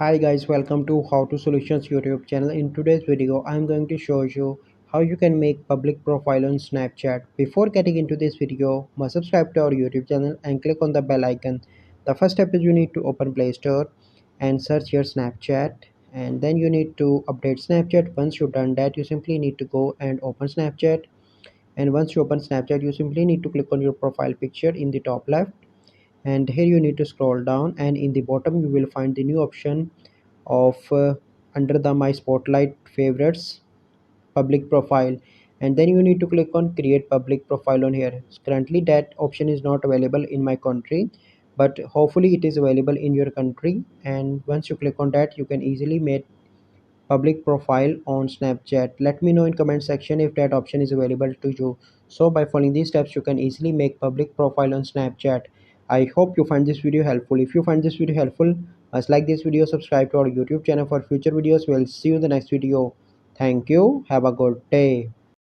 Hi guys, welcome to How to Solutions YouTube channel. In today's video, I'm going to show you how you can make public profile on Snapchat. Before getting into this video, must subscribe to our YouTube channel and click on the bell icon. The first step is you need to open Play Store and search your Snapchat, and then you need to update Snapchat. Once you've done that, you simply need to go and open Snapchat. And once you open Snapchat, you simply need to click on your profile picture in the top left, and here you need to scroll down, and in the bottom you will find the new option of under the my spotlight favorites public profile, and then you need to click on create public profile on here. Currently that option is not available in my country, but hopefully it is available in your country, and once you click on that you can easily make public profile on Snapchat. Let me know in comment section if that option is available to you. So by following these steps you can easily make public profile on Snapchat. I hope you find this video helpful. If you find this video helpful, must like this video, subscribe to our YouTube channel for future videos. We'll see you in the next video. Thank you. Have a good day.